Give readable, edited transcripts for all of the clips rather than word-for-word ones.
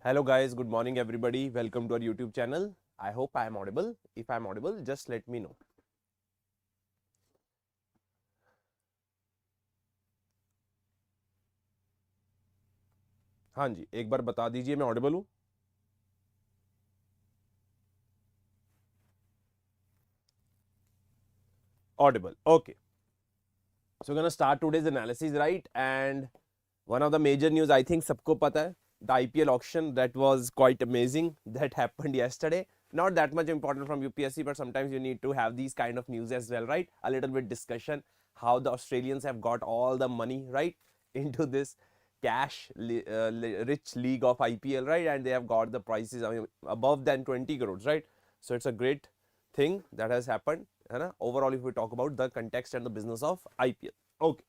Hello guys, good morning everybody. Welcome to our YouTube channel. I hope I am audible. If I am audible, just let me know. हाँ जी, एक बार बता दीजिए मैं Audible हूँ. Audible. Okay. So we're gonna start today's analysis, right? And one of the major news I think सबको पता है, the IPL auction that was quite amazing that happened yesterday. Not that much important from UPSC, but sometimes you need to have these kind of news as well, right? A little bit discussion how the Australians have got all the money, right, into this cash rich league of IPL, right? And they have got the prices, I mean, above than 20 crores, right? So it's a great thing that has happened. Overall, if we talk about the context and the business of IPL. Okay.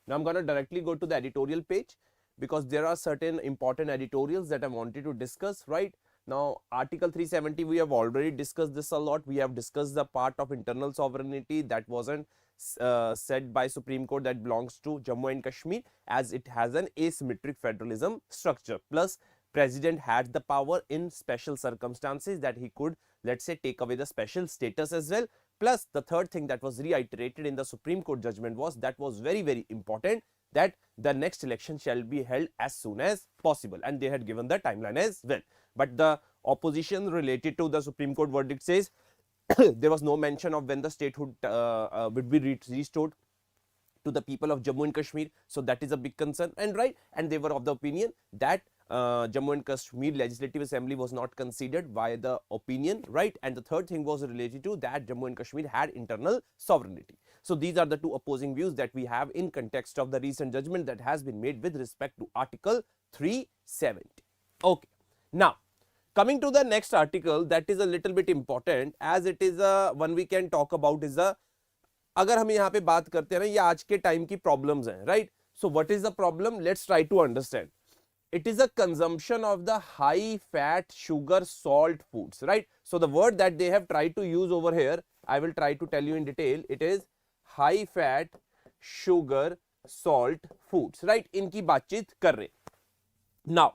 Now I'm going to directly go to the editorial page because there are certain important editorials that I wanted to discuss, right? Now, Article 370, we have already discussed this a lot. We have discussed the part of internal sovereignty that wasn't said by Supreme Court that belongs to Jammu and Kashmir as it has an asymmetric federalism structure. Plus, President had the power in special circumstances that he could, let's say, take away the special status as well. Plus, the third thing that was reiterated in the Supreme Court judgment was that was very, very important that the next election shall be held as soon as possible. And they had given the timeline as well. But the opposition related to the Supreme Court verdict says there was no mention of when the statehood would be restored to the people of Jammu and Kashmir. So that is a big concern. And right, and they were of the opinion that Jammu and Kashmir Legislative Assembly was not considered by the opinion, right? And the third thing was related to that Jammu and Kashmir had internal sovereignty. So these are the two opposing views that we have in context of the recent judgment that has been made with respect to Article 370. Okay. Now, coming to the next article that is a little bit important as it is a one we can talk about is a अगर हम यहाँ पे बात करते हैं ना ये आज के टाइम की प्रॉब्लम्स हैं right so what is the problem let's try to understand it is a consumption of the high fat sugar salt foods, right? So the word that they have tried to use over here, I will try to tell you in detail. It is high fat sugar salt foods, right? इनकी बातचीत कर रहे. Now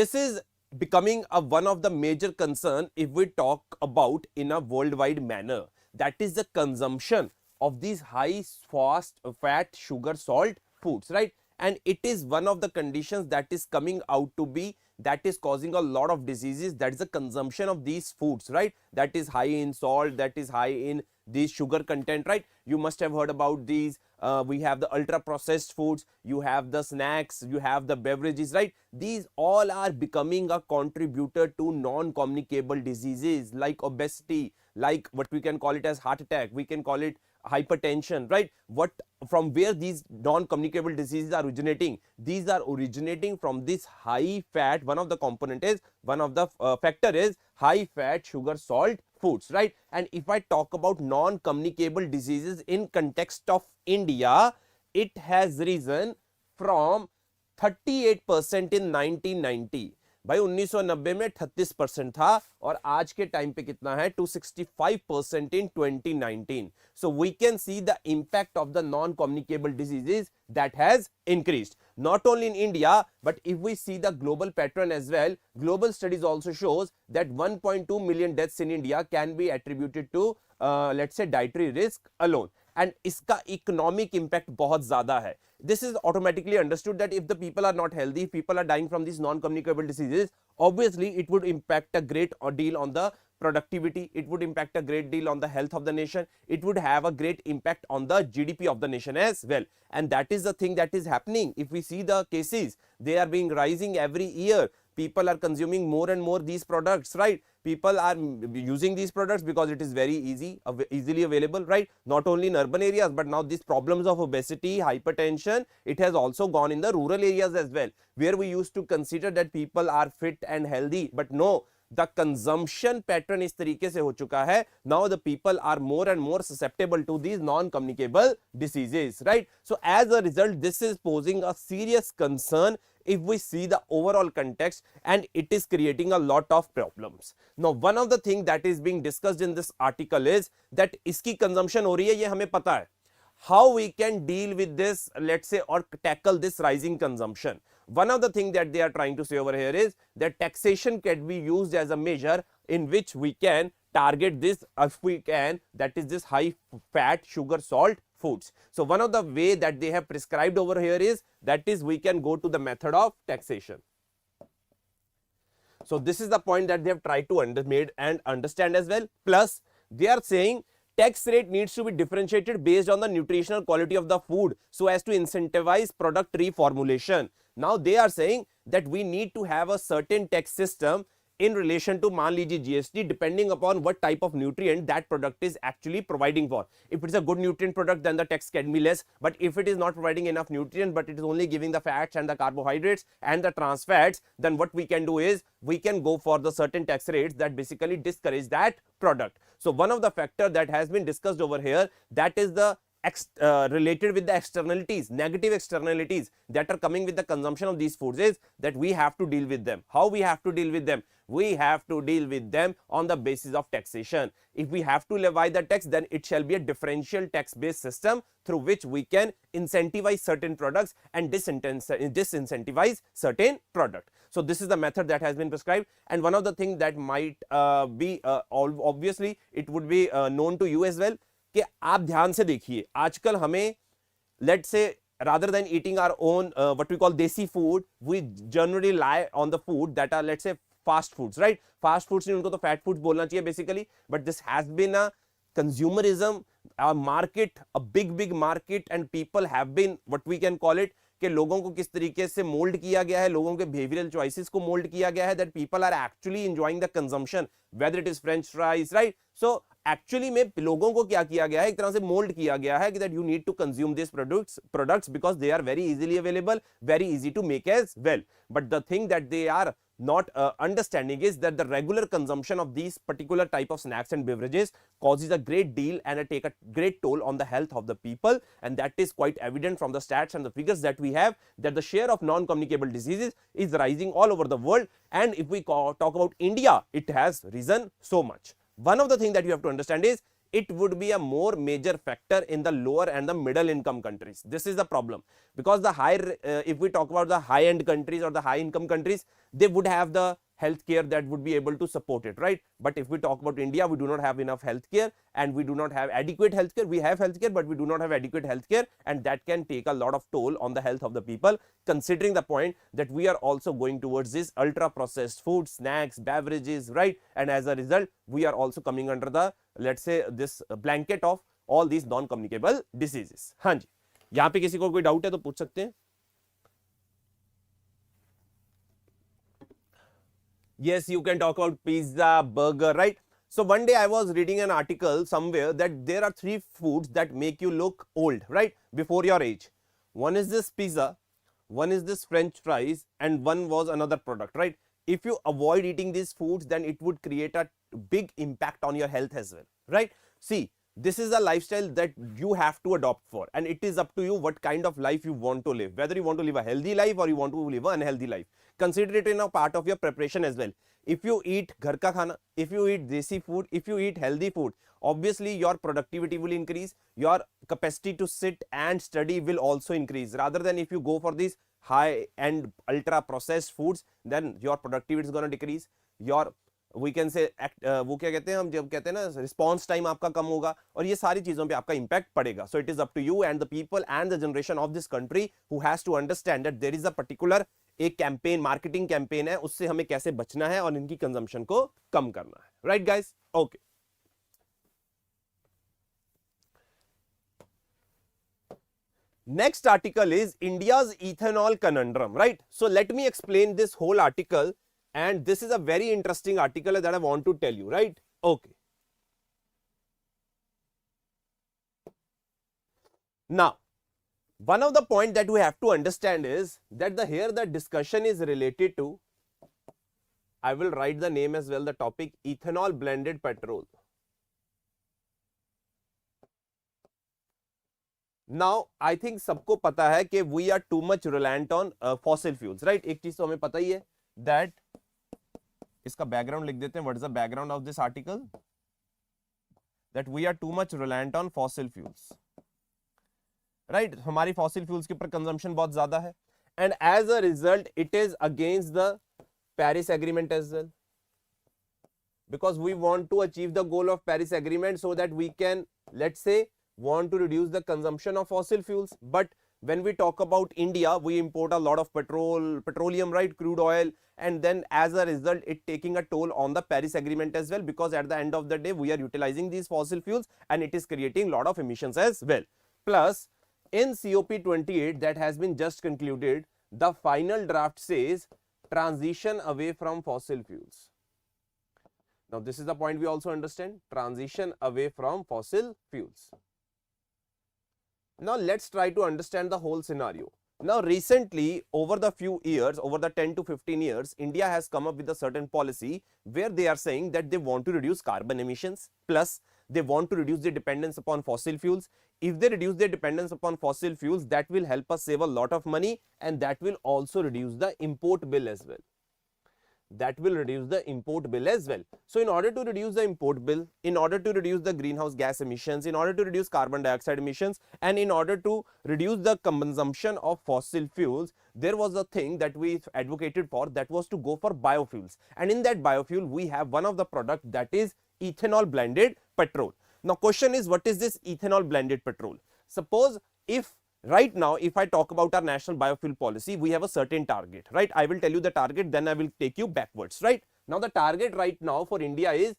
this is becoming a one of the major concern if we talk about in a worldwide manner, that is the consumption of these high fat sugar salt foods, right? And it is one of the conditions that is coming out to be that is causing a lot of diseases. That is the consumption of these foods, right? That is high in salt, that is high in these sugar content, right? You must have heard about these. We have the ultra processed foods, you have the snacks, you have the beverages, right? These all are becoming a contributor to non-communicable diseases like obesity, like what we can call it as heart attack, we can call it hypertension, right? What from where these non-communicable diseases are originating? These are originating from this high fat. One of the component is one of the factor is high fat sugar salt foods, right? And if I talk about non-communicable diseases in context of India, it has risen from 38% in 1990. भाई 1990 में 38% था और आज के time पे कितना है 265% in 2019. So we can see the impact of the non-communicable diseases that has increased not only in India but if we see the global pattern as well, global studies also shows that 1.2 million deaths in India can be attributed to let's say dietary risk alone. And इसका economic impact बहुत ज़्यादा है. This is automatically understood that if the people are not healthy, if people are dying from these non-communicable diseases, obviously it would impact a great deal on the productivity, it would impact a great deal on the health of the nation, it would have a great impact on the GDP of the nation as well. And that is the thing that is happening. If we see the cases, they are being rising every year. People are consuming more and more these products, right? People are using these products because it is very easily available, right? Not only in urban areas, but now these problems of obesity, hypertension, it has also gone in the rural areas as well, where we used to consider that people are fit and healthy, but no, the consumption pattern इस तरीके से हो चुका है. Now the people are more and more susceptible to these non-communicable diseases, right? So as a result, this is posing a serious concern if we see the overall context, and it is creating a lot of problems. Now one of the things that is being discussed in this article is that इसकी consumption हो रही है, ये हमें पता है. how we can deal with this, let's say, or tackle this rising consumption. One of the things that they are trying to say over here is that taxation can be used as a measure in which we can target this, if we can, that is this high fat, sugar, salt foods. So one of the way that they have prescribed over here is that is we can go to the method of taxation. So this is the point that they have tried to understand as well. Plus they are saying tax rate needs to be differentiated based on the nutritional quality of the food so as to incentivize product reformulation. Now they are saying that we need to have a certain tax system in relation to, मान लीजिए, GST, depending upon what type of nutrient that product is actually providing for. If it's a good nutrient product, then the tax can be less. But if it is not providing enough nutrient, but it is only giving the fats and the carbohydrates and the trans fats, then what we can do is we can go for the certain tax rates that basically discourage that product. So one of the factor that has been discussed over here, that is the related with the externalities, negative externalities that are coming with the consumption of these foods, is that we have to deal with them. How we have to deal with them? We have to deal with them on the basis of taxation. If we have to levy the tax, then it shall be a differential tax based system through which we can incentivize certain products and disincentivize certain product. So this is the method that has been prescribed. And one of the things that might be obviously it would be known to you as well, कि आप ध्यान से देखिए, आजकल हमें, let's say, rather than eating our own what we call desi food, we generally rely on the food that are, let's say, fast foods, right? Fast foods नहीं, उनको तो fat foods बोलना चाहिए basically, but this has been a consumerism, a market, a big market, and people have been, what we can call it, कि लोगों को किस तरीके से मोल्ड किया गया है, लोगों के बिहेवियरल चॉइसेस को मोल्ड किया गया है, that people are actually enjoying the consumption, whether it is french fries, right? So actually में लोगों को क्या किया गया है, एक तरह से मोल्ड किया गया है कि that you need to consume this products because they are very easily available, very easy to make as well. But the thing that they are not understanding is that the regular consumption of these particular type of snacks and beverages causes a great deal and take a great toll on the health of the people, and that is quite evident from the stats and the figures that we have, that the share of non-communicable diseases is rising all over the world. And if we talk about India, it has risen so much. One of the things that you have to understand is it would be a more major factor in the lower and the middle income countries. This is the problem, because the higher, if we talk about the high end countries or the high income countries, they would have the healthcare that would be able to support it, right? But if we talk about India, we do not have enough healthcare and we do not have adequate healthcare. We have healthcare, but we do not have adequate healthcare, and that can take a lot of toll on the health of the people, considering the point that we are also going towards this ultra processed food, snacks, beverages, right? And as a result, we are also coming under the, let's say, this blanket of all these non-communicable diseases. हाँ जी, यहाँ पे किसी को कोई doubt है तो पूछ सकते हैं. Yes, you can talk about pizza, burger, right? So one day I was reading an article somewhere that there are 3 foods that make you look old, right? Before your age. One is this pizza, one is this French fries, and one was another product, right? If you avoid eating these foods, then it would create a big impact on your health as well, right? See, this is a lifestyle that you have to adopt for, and it is up to you what kind of life you want to live, whether you want to live a healthy life or you want to live an unhealthy life. Consider it in a part of your preparation as well. If you eat ghar ka khana, if you eat desi food, if you eat healthy food, obviously your productivity will increase, your capacity to sit and study will also increase, rather than if you go for these high end ultra processed foods, then your productivity is going to decrease, your we can say वो क्या कहते हैं हम जब कहते हैं ना response time आपका कम होगा, और ये सारी चीजों पे आपका इम्पैक्ट पड़ेगा. So it is up to you and the people and the generation of this country who has to understand that there is a particular एक कैंपेन, मार्केटिंग कैंपेन है, उससे हमें कैसे बचना है और इनकी कंजम्पशन को कम करना है. Right guys? Okay. Next article is India's ethanol conundrum, right? So let me explain this whole article, and this is a very interesting article that I want to tell you, right? Okay. Now, one of the point that we have to understand is that here the discussion is related to, I will write the name as well, the topic, ethanol blended petrol. Now, I think सबको पता है कि we are too much reliant on fossil fuels, right? एक चीज तो हमें पता ही है that, इसका background लिख देते हैं. What is the background of this article? That we are too much reliant on fossil fuels. Right, हमारी फॉसिल फ्यूल्स के ऊपर कंजम्पशन बहुत ज्यादा है, and as a result it is against the Paris agreement as well, because we want to achieve the goal of Paris agreement so that we can, let's say, want to reduce the consumption of fossil fuels. But when we talk about India, we import a lot of petroleum, right, crude oil, and then as a result it taking a toll on the Paris agreement as well, because at the end of the day we are utilizing these fossil fuels and it is creating a lot of emissions as well. Plus in COP28 that has been just concluded, the final draft says transition away from fossil fuels. Now this is the point we also understand, transition away from fossil fuels. Now let's try to understand the whole scenario. Now recently, over the few years, over the 10 to 15 years, India has come up with a certain policy where they are saying that they want to reduce carbon emissions, plus they want to reduce their dependence upon fossil fuels. If they reduce their dependence upon fossil fuels, that will help us save a lot of money, and that will also reduce the import bill as well. That will reduce the import bill as well. So in order to reduce the import bill, in order to reduce the greenhouse gas emissions, in order to reduce carbon dioxide emissions, and in order to reduce the consumption of fossil fuels, there was a thing that we advocated for, that was to go for biofuels. And in that biofuel we have one of the product, that is ethanol blended petrol. Now question is, what is this ethanol blended petrol? Suppose if right now, if I talk about our national biofuel policy, we have a certain target, right? I will tell you the target, then I will take you backwards, right? Now the target right now for India is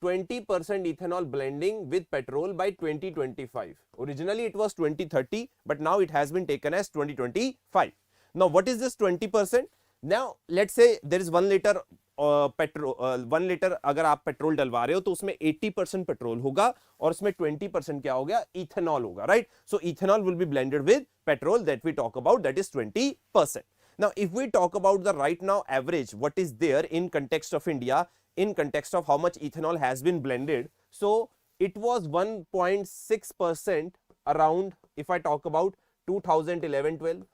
20% ethanol blending with petrol by 2025. Originally it was 2030, but now it has been taken as 2025. Now what is this 20%? Now let's say there is 1 liter petrol, 1 litre अगर आप petrol डलवा रहे हो तो उसमें 80% petrol होगा और उसमें 20% क्या हो गया, इथेनॉल होगा, right? So ethanol will be blended with petrol, that we talk about, that is 20%. Now if we talk about the right now average, what is there in context of India, in context of how much ethanol has been blended, so it was 1.6% around, if I talk about 2011-12.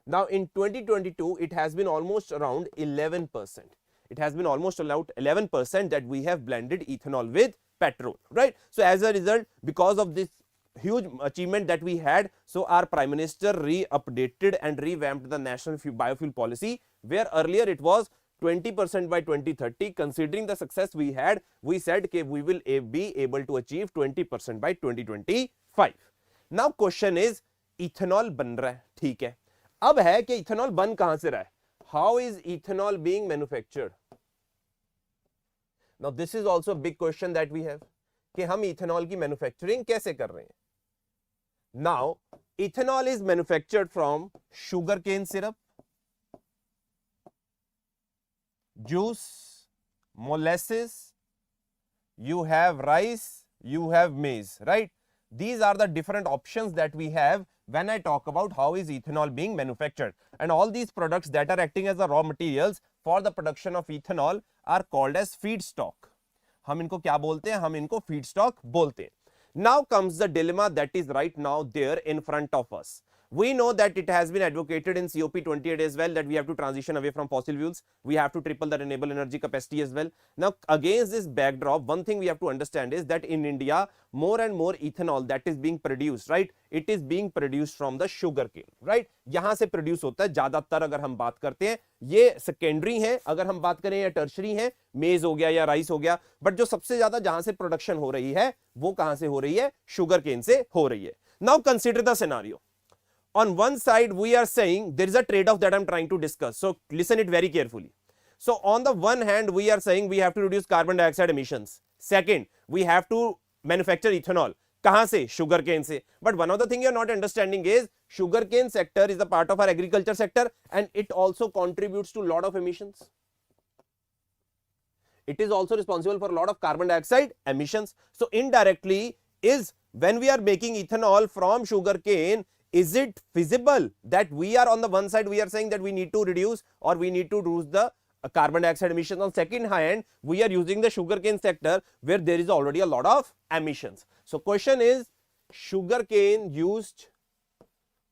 Now in 2022 it has been almost around 11%. It has been almost about 11% that we have blended ethanol with petrol, right? So as a result, because of this huge achievement that we had, so our Prime Minister re-updated and revamped the national biofuel policy, where earlier it was 20% by 2030. Considering the success we had, we said that we will be able to achieve 20% by 2025. Now question is, ethanol बन रहा है, ठीक है, अब है कि ethanol बन कहां से रहा है? How is ethanol being manufactured? Now this is also a big question that we have, कि हम ethanol की manufacturing कैसे कर रहे हैं? Now ethanol is manufactured from sugarcane syrup, juice, molasses, you have rice, you have maize, right? These are the different options that we have when I talk about how is ethanol being manufactured, and all these products that are acting as the raw materials for the production of ethanol are called as feedstock. हम इनको क्या बोलते हैं? हम इनको feedstock बोलते हैं. Now comes the dilemma that is right now there in front of us. We know that it has been advocated in COP28 as well that we have to transition away from fossil fuels. We have to triple the renewable energy capacity as well. Now against this backdrop, one thing we have to understand is that in India, more and more ethanol that is being produced, right? It is being produced from the sugarcane, right? यहाँ से produce होता है ज्यादातर. अगर हम बात करते हैं, ये secondary है, अगर हम बात करें या tertiary है, maize हो गया या rice हो गया, but जो सबसे ज्यादा जहां से production हो रही है, वो कहां से हो रही है? sugarcane से हो रही है. Now consider the scenario. On one side we are saying there is a trade-off that I'm trying to discuss, so listen it very carefully. So on the one hand we are saying we have to reduce carbon dioxide emissions. Second, we have to manufacture ethanol. कहां से? sugarcane से. But one of the thing you're not understanding is sugarcane sector is a part of our agriculture sector and it also contributes to a lot of emissions. It is also responsible for a lot of carbon dioxide emissions. So indirectly, is when we are making ethanol from sugarcane, is it feasible that we are on the one side we are saying that we need to reduce or we need to reduce the carbon dioxide emissions, on second hand we are using the sugarcane sector where there is already a lot of emissions. So question is, sugarcane used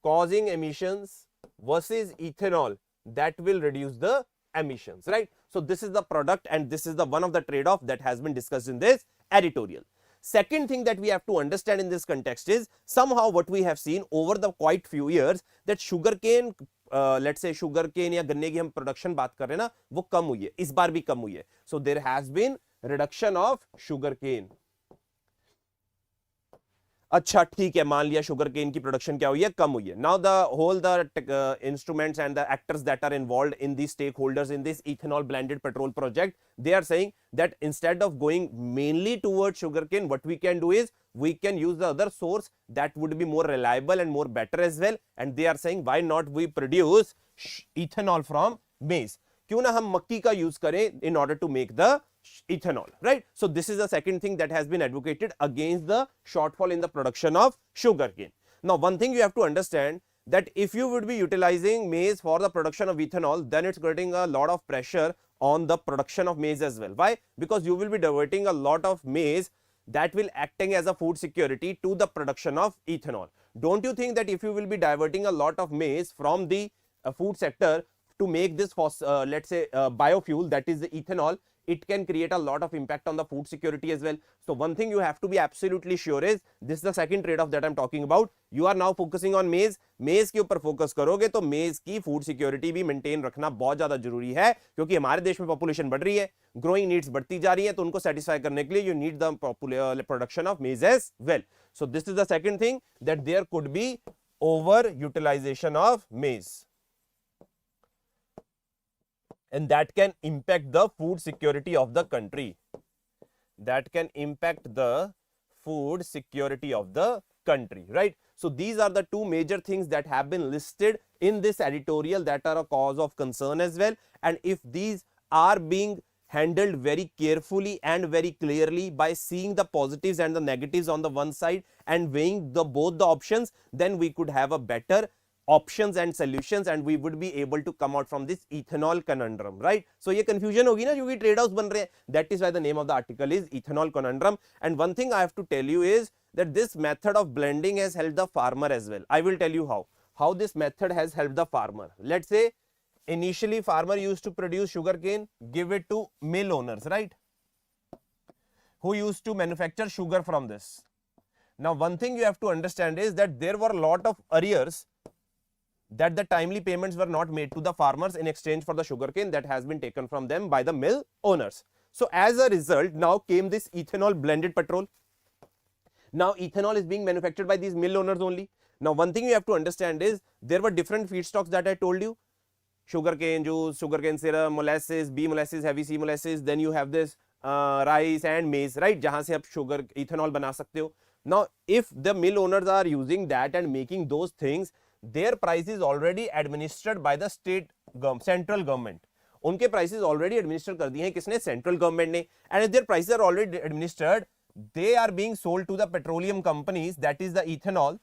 causing emissions versus ethanol that will reduce the emissions, right? So this is the product and this is the one of the trade-off that has been discussed in this editorial. Second thing that we have to understand in this context is somehow what we have seen over the quite few years that sugarcane, let's say sugarcane या गन्ने की हम production बात कर रहे हैं ना, वो कम हुई है, इस बार भी कम हुई है. So there has been reduction of sugarcane. अच्छा ठीक है, मान लिया शुगर केन की प्रोडक्शन क्या हुई है, कम हुई है. Now the whole the instruments and the actors that are involved in the stakeholders in this ethanol blended petrol project, they are saying that instead of going mainly towards sugarcane, what we can do is we can use the other source that would be more reliable and more better as well. And they are saying why not we produce ethanol from maize, क्यों ना हम मक्की का use करें in order to make the ethanol, right? So this is the second thing that has been advocated against the shortfall in the production of sugarcane. Now one thing you have to understand that if you would be utilizing maize for the production of ethanol, then it's creating a lot of pressure on the production of maize as well. Why? Because you will be diverting a lot of maize that will acting as a food security to the production of ethanol. Don't you think that if you will be diverting a lot of maize from the food sector to make this let's say biofuel, that is the ethanol, it can create a lot of impact on the food security as well. So one thing you have to be absolutely sure is, this is the second trade-off that I'm talking about. You are now focusing on maize. maize के ऊपर focus करोगे तो maize की food security भी maintain रखना बहुत ज़्यादा जरूरी है, क्योंकि हमारे देश में population बढ़ रही है, growing needs बढ़ती जा रही है, तो उनको satisfy करने के लिए you need the production of maize as well. So this is the second thing, that there could be over utilization of maize, and that can impact the food security of the country. That can impact the food security of the country, right? So these are the two major things that have been listed in this editorial that are a cause of concern as well. And if these are being handled very carefully and very clearly by seeing the positives and the negatives on the one side and weighing both the options, then we could have a better options and solutions and we would be able to come out from this ethanol conundrum, right? So ये confusion होगी ना, क्योंकि trade offs बन रहे हैं. That is why the name of the article is ethanol conundrum. And one thing I have to tell you is that this method of blending has helped the farmer as well. I will tell you how this method has helped the farmer. Let's say initially farmer used to produce sugarcane, give it to mill owners, right, who used to manufacture sugar from this. Now one thing you have to understand is that there were a lot of arrears, that the timely payments were not made to the farmers in exchange for the sugarcane that has been taken from them by the mill owners. So as a result, now came this ethanol blended petrol. Now ethanol is being manufactured by these mill owners only. Now one thing you have to understand is there were different feedstocks that I told you: sugarcane juice, sugarcane syrup, molasses, B molasses, heavy C molasses, then you have this rice and maize, right, जहां से आप sugar ethanol बना सकते हो. Now if the mill owners are using that and making those things, their price is already administered by the central government. उनके prices already administered कर दिए हैं किसने? Central government ने. And if their prices are already administered, they are being sold to the petroleum companies, that is the ethanol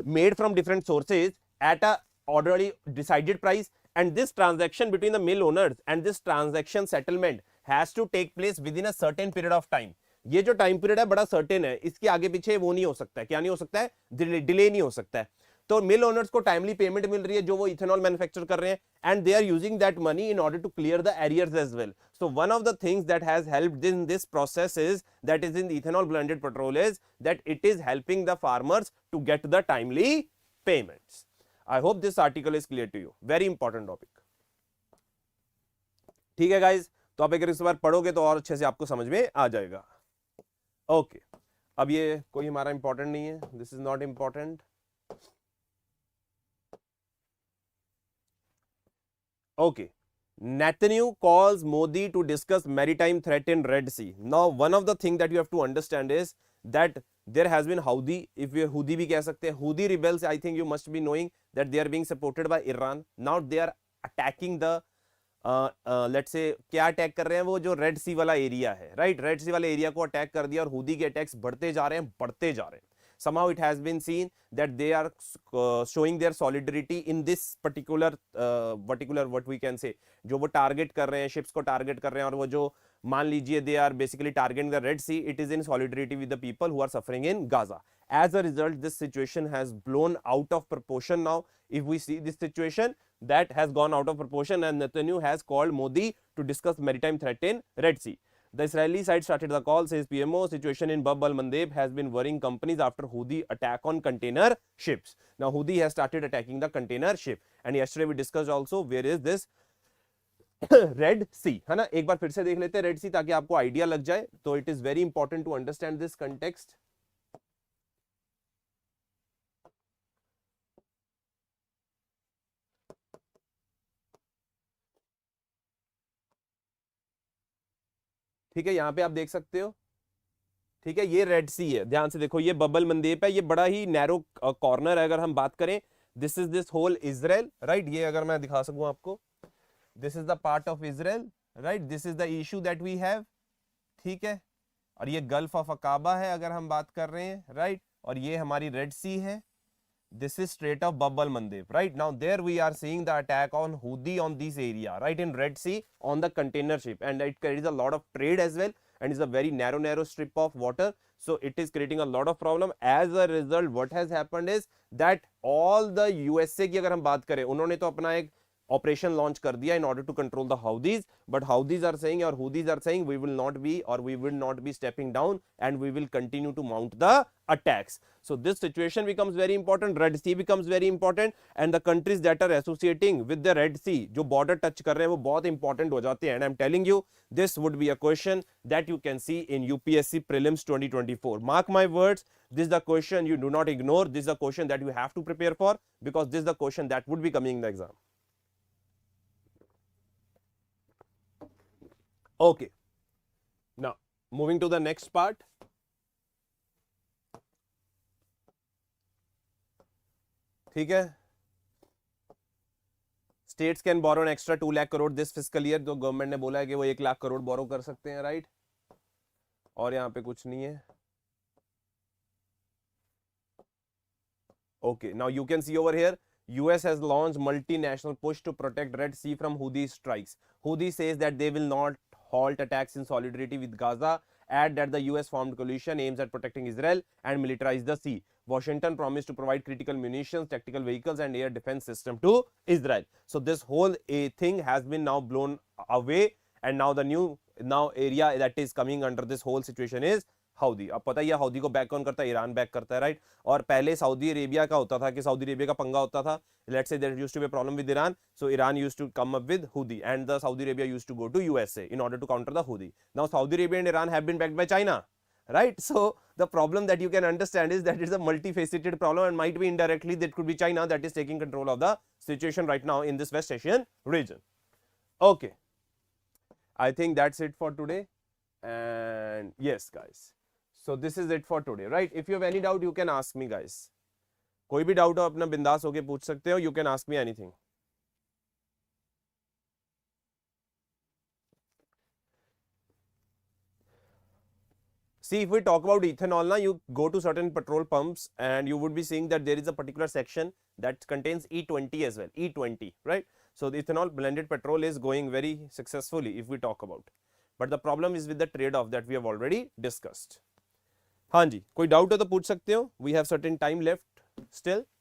made from different sources at a already decided price. And this transaction between the mill owners and this transaction settlement has to take place within a certain period of time. ये जो time period है बड़ा certain है, इसके आगे पीछे वो नहीं हो सकता है. क्या नहीं हो सकता है? डिले नहीं हो सकता है. तो मिल ओनर्स को टाइमली पेमेंट मिल रही है जो वो इथेनॉल मैन्युफैक्चर कर रहे हैं, and they are using that money in order to clear the arrears as well. So one of the things that has helped in this process is that is in ethanol blended petrol is that it is helping the farmers to get the timely payments. I hope this article is clear to you. Very important topic. ठीक है guys, तो आप अगर इस बार पढ़ोगे तो और अच्छे से आपको समझ में आ जाएगा. ओके अब ये कोई हमारा इंपॉर्टेंट नहीं है, this is not important. Okay, Netanyahu calls Modi to discuss maritime threat in Red Sea. Now, one of the things that you have to understand is that there has been Houthi, if we Houthi भी कह सकते हैं, Houthi rebels. I think you must be knowing that they are being supported by Iran. Now they are attacking the let's say क्या attack कर रहे हैं वो जो रेड सी वाला एरिया है, राइट. रेड सी वाले एरिया को अटैक कर दिया और हूदी के अटैक्स बढ़ते जा रहे हैं. Somehow it has been seen that they are showing their solidarity in this particular what we can say, जो वो टारगेट कर रहे हैं, शिप्स को टारगेट कर रहे हैं, और वो जो मान लीजिए they are basically targeting the Red Sea, it is in solidarity with the people who are suffering in Gaza. As a result, this situation has blown out of proportion. Now if we see this situation that has gone out of proportion, and Netanyahu has called Modi to discuss maritime threat in Red Sea. The Israeli side started the call, says PMO. Situation in Bab al-Mandeb has been worrying companies after Houthi attack on container ships. Now Houthi has started attacking the container ship, and yesterday we discussed also where is this Red Sea, है ना. एक बार फिर से देख लेते हैं red सी ताकि आपको आइडिया लग जाए. तो it is very important to understand this context. ठीक है, यहां पे आप देख सकते हो. ठीक है, ये रेड सी है, ध्यान से देखो, ये बबल मंदेप है, ये बड़ा ही नैरो कॉर्नर है. अगर हम बात करें, this is this whole Israel, right. ये अगर मैं दिखा सकूं आपको, this is the part of Israel, right. This is the issue that we have. ठीक है, और ये गल्फ ऑफ अकाबा है अगर हम बात कर रहे हैं, राइट. और ये हमारी रेड सी है. This is Strait of Bab al-Mandeb, right? Now there we are seeing the attack on Houthi on this area, right, in Red Sea on the container ship, and it carries a lot of trade as well, and is a very narrow strip of water, so it is creating a lot of problem. As a result, what has happened is that all the USA की अगर हम बात करें, उन्होंने तो अपना एक operation launch कर दिया in order to control the Houthis, but Houthis are saying और Houthis are saying we will not be और we will not be stepping down and we will continue to mount the attacks. So this situation becomes very important. Red Sea becomes very important, and the countries that are associating with the Red Sea, जो border touch कर रहे हैं, वो बहुत important हो जाते हैं. And I'm telling you, this would be a question that you can see in UPSC prelims 2024. Mark my words, this is the question you do not ignore. This is the question that you have to prepare for, because this is the question that would be coming in the exam. Okay, now moving to the next part. ठीक है, states can borrow an extra 2 lakh crore this fiscal year. तो government ने बोला है कि वो 1 लाख करोड़ बोरो कर सकते हैं, राइट. और यहाँ पे कुछ नहीं है. Okay, now you can see over here, US has launched multinational push to protect Red Sea from Houthi strikes. Houthi says that they will not halt attacks in solidarity with Gaza. Add that the US formed coalition aims at protecting Israel and militarize the sea. Washington promised to provide critical munitions, tactical vehicles, and air defense system to Israel. So this whole thing has been now blown away, and now the new area that is coming under this whole situation is हाउदी. अब पता ही है हाउदी को back कौन करता है, Iran back करता है, right. और पहले सऊदी अरेबिया का होता था कि सऊदी अरेबिया का पंगा होता था. Let's say there used to be problem with Iran, so Iran used to come up with Houthi and the Saudi Arabia used to go to USA in order to counter the Houthi. Now Saudi Arabia and Iran have been backed by China, right. So the problem that you can understand is that it's a multifaceted problem, and might be indirectly that could be China that is taking control of the situation right now in this West Asian region. Okay, I think that's it for today, and yes guys, so this is it for today, right. If you have any doubt you can ask me guys. कोई भी doubt हो अपना बिंदास होके पूछ सकते हो. You can ask me anything. See, if we talk about ethanol, now you go to certain petrol pumps and you would be seeing that there is a particular section that contains E20 as well, E20, right. So the ethanol blended petrol is going very successfully if we talk about, but the problem is with the trade-off that we have already discussed. हाँ जी, कोई doubt हो तो पूछ सकते हो. We have certain time left still.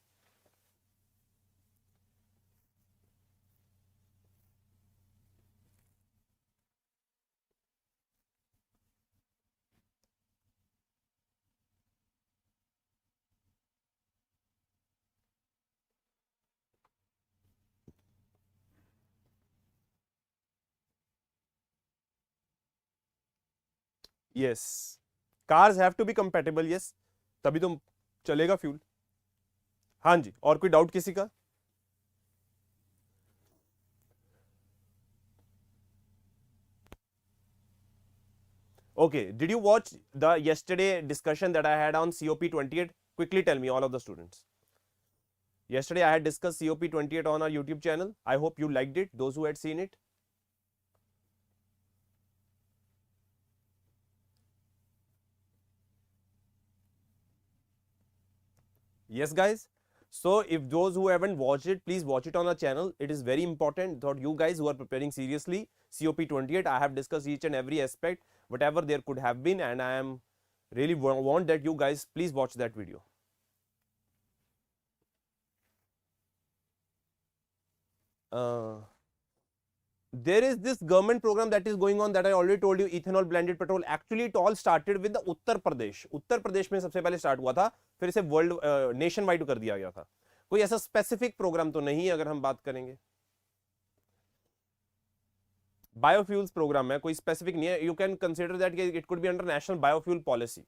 Yes, cars have to be compatible. Yes, तभी तो चलेगा फ्यूल. हाँ जी, और कोई डाउट किसी का? Okay, did you watch the yesterday discussion that I had on COP28? Quickly tell me, all of the students. Yesterday I had discussed COP28 on our YouTube channel. I hope you liked it, those who had seen it. Yes guys, so if those who haven't watched it, please watch it on our channel. It is very important that you guys who are preparing seriously COP28, I have discussed each and every aspect whatever there could have been, and I am really want that you guys please watch that video. there is this government program that is going on that I already told you, ethanol blended petrol. Actually it all started with the Uttar Pradesh में सबसे पहले start हुआ था, फिर इसे world nation wide कर दिया गया था. कोई ऐसा स्पेसिफिक प्रोग्राम तो नहीं है अगर हम बात करेंगे. बायोफ्यूल्स प्रोग्राम है, कोई स्पेसिफिक नहीं है. You can consider that it could be under national biofuel policy,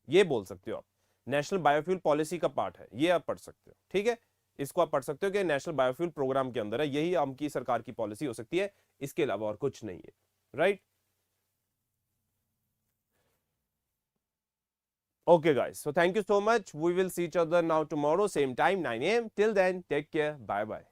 ये बोल सकते हो आप. नेशनल बायोफ्यूल पॉलिसी का पार्ट है, ये आप पढ़ सकते हो. ठीक है, इसको आप पढ़ सकते हो कि नेशनल बायोफ्यूल प्रोग्राम के अंदर है, यही आपकी सरकार की पॉलिसी हो सकती है, इसके अलावा और कुछ नहीं है. Right. Okay guys, so thank you so much. We will see each other now tomorrow same time 9 a.m. Till then, take care. Bye bye.